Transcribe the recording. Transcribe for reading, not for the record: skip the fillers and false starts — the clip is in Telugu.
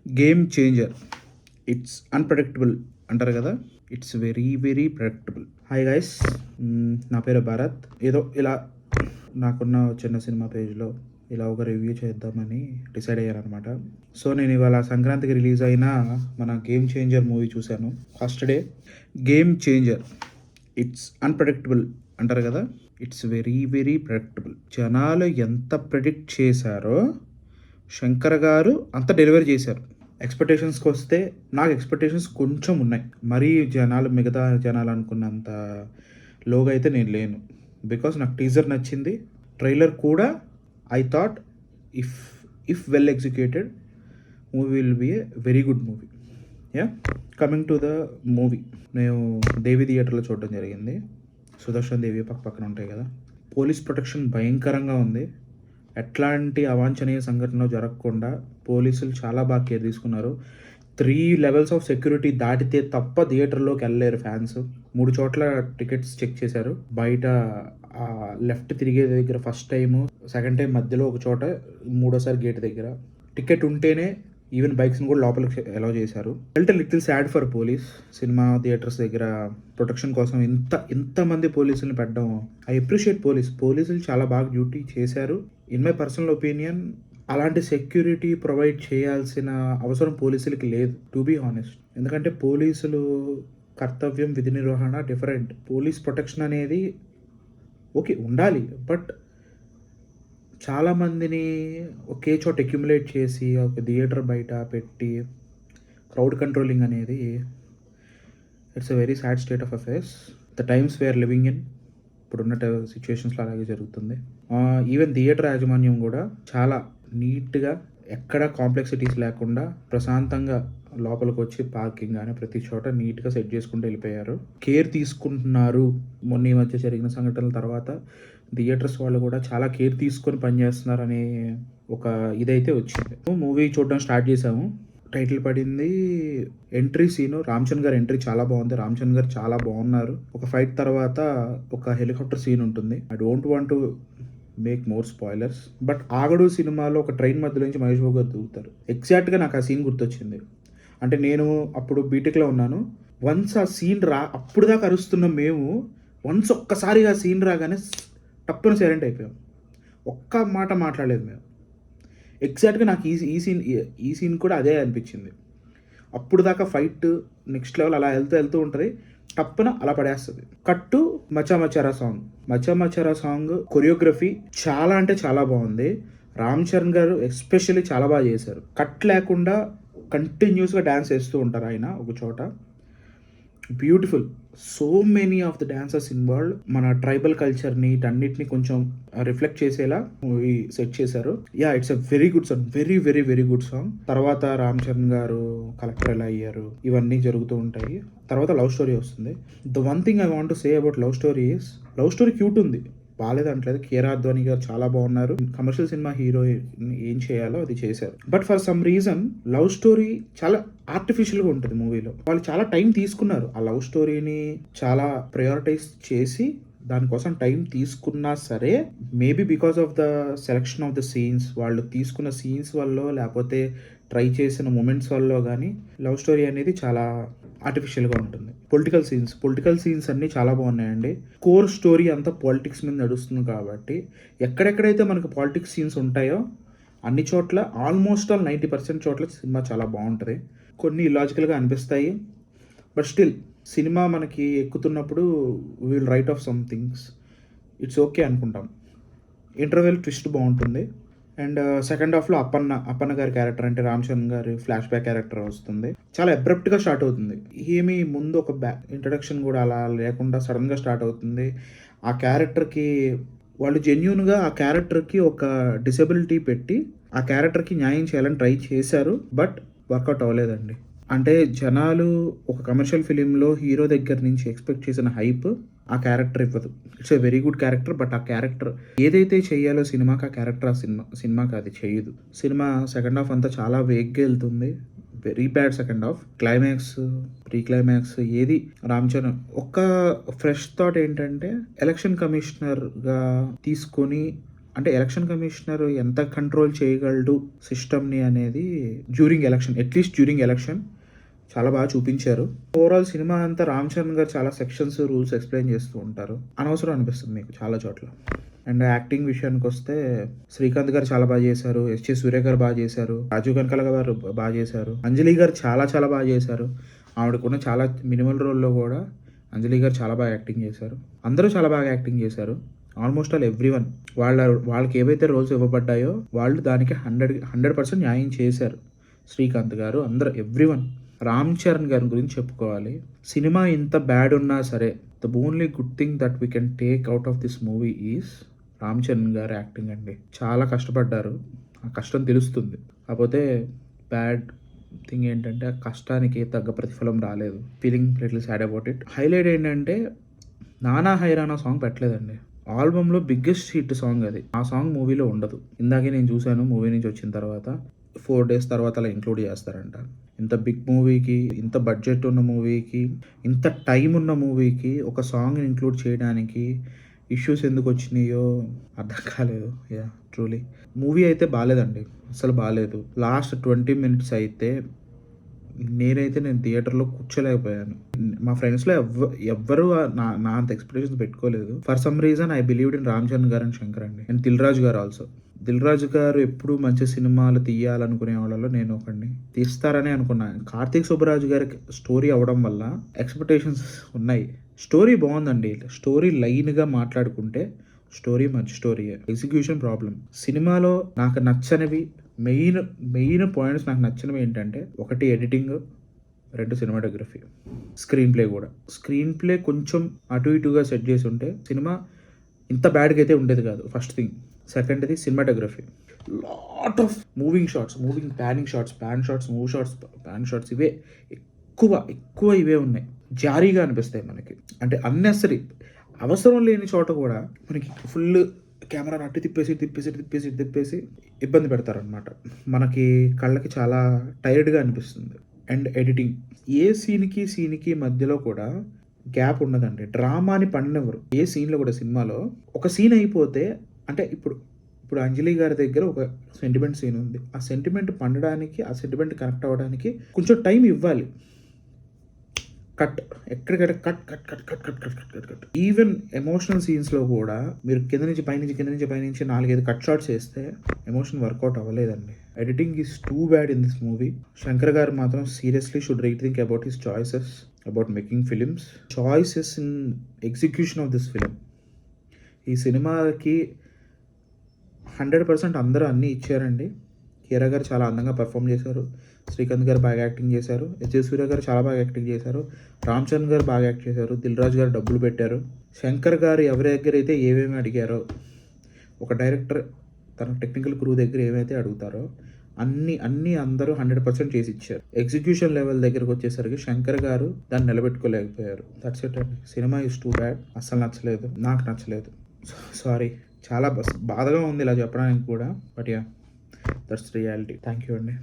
Game changer. ఇట్స్ అన్‌ప్రెడిక్టబుల్ అంటారు కదా! It's very very predictable. Hi guys, నా పేరు భారత్. ఏదో ఇలా నాకున్న చిన్న సినిమా పేజ్‌లో ఇలా ఒక రివ్యూ చేద్దామని డిసైడ్ అయ్యాననమాట. సో, నేను ఇవాళ సంక్రాంతికి రిలీజ్ అయిన మన గేమ్ చేంజర్ మూవీ చూశాను. First day. Game changer. It's unpredictable అంటారు కదా! It's very very predictable. జనాలు ఎంత ప్రెడిక్ట్ చేశారో శంకర్ గారు అంత డెలివరీ చేశారు. ఎక్స్‌పెక్టేషన్స్‌కి వస్తే నాకు ఎక్స్‌పెక్టేషన్స్ కొంచెం ఉన్నాయి. మరీ మిగతా జనాలు అనుకున్నంత లోగా అయితే నేను లేను. బికాజ్ నాకు టీజర్ నచ్చింది. ట్రైలర్ కూడా I thought if well executed movie will be a very good movie. Coming to the movie, నేను దేవి థియేటర్లో చూడడం జరిగింది. సుదర్శన్ దేవి పక్కన ఉంటాయి కదా. పోలీస్ ప్రొటెక్షన్ భయంకరంగా ఉంది. ఎట్లాంటి అవాంఛనీయ సంఘటనలు జరగకుండా పోలీసులు చాలా బాగా కేర్ తీసుకున్నారు. 3 లెవెల్స్ ఆఫ్ సెక్యూరిటీ దాటితే తప్ప థియేటర్లోకి వెళ్ళలేరు ఫ్యాన్స్. 3 చోట్ల టికెట్స్ చెక్ చేశారు. బయట లెఫ్ట్ తిరిగే దగ్గర ఫస్ట్ టైము, సెకండ్ టైం మధ్యలో ఒక చోట, మూడోసారి గేట్ దగ్గర టికెట్ ఉంటేనే ఈవెన్ బైక్స్ని కూడా లోపలికి అలౌ చేశారు. Felt little sad for police. Cinema theatres దగ్గర ప్రొటెక్షన్ కోసం ఇంతమంది పోలీసులను పెట్టడం, ఐ అప్రిషియేట్ పోలీసులు చాలా బాగా డ్యూటీ చేశారు. ఇన్ మై పర్సనల్ ఒపీనియన్ అలాంటి సెక్యూరిటీ ప్రొవైడ్ చేయాల్సిన అవసరం పోలీసులకి లేదు, టు బీ హానెస్ట్. ఎందుకంటే పోలీసులు కర్తవ్యం, విధి నిర్వహణ డిఫరెంట్. పోలీస్ ప్రొటెక్షన్ అనేది ఓకే ఉండాలి, బట్ చాలామందిని ఒకే చోట అక్యుములేట్ చేసి ఒక థియేటర్ బయట పెట్టి క్రౌడ్ కంట్రోలింగ్ అనేది it's a very sad state of affairs. The times we're living in, ఇప్పుడున్న సిచ్యువేషన్స్లో అలాగే జరుగుతుంది. ఈవెన్ థియేటర్ యాజమాన్యం కూడా చాలా నీట్గా, ఎక్కడ కాంప్లెక్సిటీస్ లేకుండా ప్రశాంతంగా లోపలికి వచ్చి పార్కింగ్ కానీ ప్రతి చోట నీట్గా సెట్ చేసుకుంటూ వెళ్ళిపోయారు. కేర్ తీసుకుంటున్నారు. మొన్న ఈ మధ్య జరిగిన సంఘటనల తర్వాత థియేటర్స్ వాళ్ళు కూడా చాలా కేర్ తీసుకొని పనిచేస్తున్నారు అనే ఒక ఇదైతే వచ్చింది. మూవీ చూడడం స్టార్ట్ చేసాము. టైటిల్ పడింది. ఎంట్రీ సీను, రామ్ చరణ్ గారి ఎంట్రీ చాలా బాగుంది. రామ్ చరణ్ గారు చాలా బాగున్నారు. ఒక ఫైట్ తర్వాత ఒక హెలికాప్టర్ సీన్ ఉంటుంది. I don't want to make more spoilers, but Aagadu సినిమాలో ఒక ట్రైన్ మధ్యలో నుంచి మహేష్ బాబు గారు దూకుతారు. ఎగ్జాక్ట్గా నాకు ఆ సీన్ గుర్తొచ్చింది. అంటే నేను అప్పుడు బీటెక్లో ఉన్నాను. వన్స్ ఆ సీన్ అప్పుడు దాకా అరుస్తున్న మేము ఒక్కసారిగా ఆ సీన్ రాగానే టప్పున సైలెంట్ అయిపోయాం. ఒక్క మాట మాట్లాడలేదు మేము. ఎగ్జాక్ట్గా నాకు ఈ సీన్ కూడా అదే అనిపించింది. అప్పుడు దాకా ఫైట్ నెక్స్ట్ లెవెల్ అలా వెళ్తూ ఉంటుంది, టప్పున అలా పడేస్తుంది. కట్టు మచ్చా మచ్చారా సాంగ్ కొరియోగ్రఫీ చాలా అంటే చాలా బాగుంది. రామ్ చరణ్ గారు ఎస్పెషల్లీ చాలా బాగా చేశారు. కట్ లేకుండా కంటిన్యూస్గా డ్యాన్స్ వేస్తూ ఉంటారు ఆయన ఒక చోట. Beautiful. So many of the dancers involved. మన ట్రైబల్ కల్చర్ని అన్నిటిని కొంచెం రిఫ్లెక్ట్ చేసేలా మూవీ సెట్ చేశారు. It's a very good song, very very very good song. తర్వాత రామ్ చరణ్ గారు కలెక్టర్ ఎలా అయ్యారు, ఇవన్నీ జరుగుతూ ఉంటాయి. తర్వాత లవ్ స్టోరీ వస్తుంది. The one thing I want to say about love story is, love story cute ఉంది, బాగాలేదంటలేదు. కియారా అద్వానీ గారు చాలా బాగున్నారు. కమర్షియల్ సినిమా హీరో ఏం చేయాలో అది చేశారు. But for some reason love story చాలా ఆర్టిఫిషియల్గా ఉంటుంది మూవీలో. వాళ్ళు చాలా టైం తీసుకున్నారు ఆ లవ్ స్టోరీని చాలా ప్రయారిటైజ్ చేసి, దానికోసం టైం తీసుకున్నా సరే, maybe because of the selection of the scenes, వాళ్ళు తీసుకున్న సీన్స్ వల్ల లేకపోతే ట్రై చేసిన మూమెంట్స్ వల్ల కానీ లవ్ స్టోరీ అనేది చాలా ఆర్టిఫిషియల్గా ఉంటుంది. పొలిటికల్ సీన్స్ అన్నీ చాలా బాగున్నాయండి. కోర్ స్టోరీ అంతా పాలిటిక్స్ మీద నడుస్తుంది కాబట్టి ఎక్కడెక్కడైతే మనకు పాలిటిక్స్ సీన్స్ ఉంటాయో అన్ని చోట్ల ఆల్మోస్ట్ ఆల్ 90% చోట్ల సినిమా చాలా బాగుంటుంది. కొన్ని ఇలాజికల్గా అనిపిస్తాయి, బట్ స్టిల్ సినిమా మనకి ఎక్కుతున్నప్పుడు will write off some things, it's okay అనుకుంటాం. ఇంటర్వెల్ ట్విస్ట్ బాగుంటుంది. అండ్ సెకండ్ హాఫ్లో అప్పన్న గారి క్యారెక్టర్, అంటే రామ్ చరణ్ గారి ఫ్లాష్ బ్యాక్ క్యారెక్టర్ వస్తుంది. చాలా అబ్రప్ట్గా స్టార్ట్ అవుతుంది. ఏమీ ముందు ఒక ఇంట్రడక్షన్ కూడా అలా లేకుండా సడన్గా స్టార్ట్ అవుతుంది. ఆ క్యారెక్టర్కి వాళ్ళు జెన్యూన్గా ఆ క్యారెక్టర్కి ఒక డిసెబిలిటీ పెట్టి ఆ క్యారెక్టర్కి న్యాయం చేయాలని ట్రై చేశారు, బట్ వర్కౌట్ అవ్వలేదండి. అంటే జనాలు ఒక కమర్షియల్ ఫిలింలో హీరో దగ్గర నుంచి ఎక్స్పెక్ట్ చేసిన హైప్ ఆ క్యారెక్టర్ ఇవ్వదు. It's a very good character, but ఆ క్యారెక్టర్ ఏదైతే చేయాలో సినిమాకి, ఆ క్యారెక్టర్ ఆ సినిమాకి అది చేయదు. సినిమా సెకండ్ హాఫ్ అంతా చాలా వేగ్గా వెళ్తుంది. Very bad second half. Climax, pre climax ఏది రామ్ చరణ్ ఒక్క ఫ్రెష్ థాట్ ఏంటంటే ఎలక్షన్ కమిషనర్గా తీసుకొని అంటే ఎలక్షన్ కమిషనర్ ఎంత కంట్రోల్ చేయగలడు సిస్టమ్‌ని అనేది అట్‌లీస్ట్ డ్యూరింగ్ ఎలక్షన్ చాలా బాగా చూపించారు. ఓవరాల్ సినిమా అంతా రామ్ చరణ్ గారు చాలా సెక్షన్స్, రూల్స్ ఎక్స్‌ప్లెయిన్ చేస్తూ ఉంటారు. అనవసరం అనిపిస్తుంది మీకు చాలా చోట్ల. అండ్ యాక్టింగ్ విషయానికొస్తే శ్రీకాంత్ గారు చాలా బాగా చేశారు. ఎస్.జె. సూర్య గారు బాగా చేశారు. రాజీవ్ కనకాల గారు బాగా చేశారు. అంజలి గారు చాలా చాలా బాగా చేశారు. ఆవిడకున్న చాలా మినిమల్ రోల్‌లో కూడా అంజలి గారు చాలా బాగా యాక్టింగ్ చేశారు. అందరూ చాలా బాగా యాక్టింగ్ చేశారు. ఆల్మోస్ట్ ఆల్ ఎవ్రీవన్ వాళ్ళకి ఏవైతే రోల్స్ ఇవ్వబడ్డాయో వాళ్ళు దానికి 100% న్యాయం చేశారు. శ్రీకాంత్ గారు అందరూ ఎవ్రీవన్. రామ్ చరణ్ గారి గురించి చెప్పుకోవాలి. సినిమా ఇంత బ్యాడ్ ఉన్నా సరే the only good thing that we can take out of this movie is Ram Charan గారు యాక్టింగ్ అండి. చాలా కష్టపడ్డారు. ఆ కష్టం తెలుస్తుంది. కాకపోతే బ్యాడ్ థింగ్ ఏంటంటే ఆ కష్టానికి తగ్గ ప్రతిఫలం రాలేదు. Feeling little sad about it. Highlight ఏంటంటే నానా హైరానా సాంగ్ పెట్టలేదండి. ఆల్బమ్‌లో బిగ్గెస్ట్ హిట్ సాంగ్ అది. ఆ సాంగ్ మూవీలో ఉండదు. ఇందాకే నేను చూశాను మూవీ నుంచి వచ్చిన తర్వాత. 4 డేస్ తర్వాత అలా ఇంక్లూడ్ చేస్తారంట. ఇంత బిగ్ మూవీకి, ఇంత బడ్జెట్ ఉన్న మూవీకి, ఇంత టైం ఉన్న మూవీకి ఒక సాంగ్‌ని ఇంక్లూడ్ చేయడానికి ఇష్యూస్ ఎందుకు వచ్చినాయో అర్థం కాలేదు. యాహ్! ట్రూలీ. మూవీ అయితే బాలేదండి. అస్సలు బాలేదు. లాస్ట్ 20 మినిట్స్ అయితే నేను థియేటర్‌లో కూర్చోలేకపోయాను. మా ఫ్రెండ్స్‌లో ఎవ్వరు నా అంత ఎక్స్‌పెక్టేషన్స్ పెట్టుకోలేదు. For some reason I believed in Ram Charan గారు అండ్ శంకర్ అండి. అండ్ దిల్ రాజు గారు ఆల్సో. దిల్ రాజు గారు ఎప్పుడు మంచి సినిమాలు తీయాలనుకునే వాళ్ళలో నేను ఒకడిని. తీస్తారనే అనుకున్నాను. కార్తీక్ సుబ్బరాజు గారికి స్టోరీ అవ్వడం వల్ల ఎక్స్‌పెక్టేషన్స్ ఉన్నాయి. స్టోరీ బావుందండి. స్టోరీ లైన్‌గా మాట్లాడుకుంటే స్టోరీ మంచి స్టోరీయే. Execution problem. సినిమాలో నాకు నచ్చనివి మెయిన్ పాయింట్స్ నాకు నచ్చినవి ఏంటంటే 1 ఎడిటింగ్, 2 సినిమాటోగ్రఫీ, స్క్రీన్ ప్లే కూడా. స్క్రీన్ ప్లే కొంచెం అటు ఇటుగా సెట్ చేసి ఉంటే సినిమా ఇంత బ్యాడ్‌గా అయితే ఉండేది కాదు. First thing. సెకండ్‌ది cinematography. Lot of moving shots, panning shots, move shots, pan shots ఇవే ఎక్కువ ఇవే ఉన్నాయి. జారీగా అనిపిస్తాయి మనకి. అంటే అన్నెసరీ అవసరం లేని చోట కూడా మనకి ఫుల్ కెమెరాని అటు తిప్పేసి ఇబ్బంది పెడతారనమాట. మనకి కళ్ళకి చాలా టైర్డ్‌గా అనిపిస్తుంది. And editing. ఏ సీన్‌కి మధ్యలో కూడా గ్యాప్ ఉండదండి. డ్రామాని పండనివ్వరు. ఏ సీన్‌లో కూడా సినిమాలో ఒక సీన్ అయిపోతే అంటే ఇప్పుడు అంజలి గారి దగ్గర ఒక సెంటిమెంట్ సీన్ ఉంది. ఆ సెంటిమెంట్ పండడానికి, ఆ సెంటిమెంట్ కనెక్ట్ అవ్వడానికి కొంచెం టైం ఇవ్వాలి. కట్. ఎక్కడికక్కడ కట్. ఈవెన్ ఎమోషనల్ సీన్స్‌లో కూడా మీరు కింద నుంచి పైనుంచి 4, 5 కట్ షాట్స్ చేస్తే ఎమోషన్ వర్కౌట్ అవ్వలేదండి. Editing is too bad in this movie. Shankar గారు మాత్రం seriously should rethink about his choices about making films. Choices in execution of this film. ఈ సినిమాకి 100% అందరూ అన్నీ ఇచ్చారండి. కీరా గారు చాలా అందంగా పెర్ఫామ్ చేశారు. శ్రీకాంత్ గారు బాగా యాక్టింగ్ చేశారు. ఎస్.జె. సూర్య గారు చాలా బాగా యాక్టింగ్ చేశారు. రామ్ చరణ్ గారు బాగా యాక్ట్ చేశారు. దిల్ రాజు గారు డబ్బులు పెట్టారు. శంకర్ గారు ఎవరి దగ్గర అయితే ఏమేమి అడిగారో, ఒక డైరెక్టర్ తన టెక్నికల్ క్రూ దగ్గర ఏమైతే అడుగుతారో అన్నీ అందరూ 100% చేసి ఇచ్చారు. ఎగ్జిక్యూషన్ లెవెల్ దగ్గరకు వచ్చేసరికి శంకర్ గారు దాన్ని నిలబెట్టుకోలేకపోయారు. దట్స్ ఇట్ అండి. Cinema is too bad. అస్సలు నచ్చలేదు. నాకు నచ్చలేదు. సారీ. చాలా బాధగా ఉంది ఇలా చెప్పడానికి కూడా. But yeah, that's reality. Thank you అండి.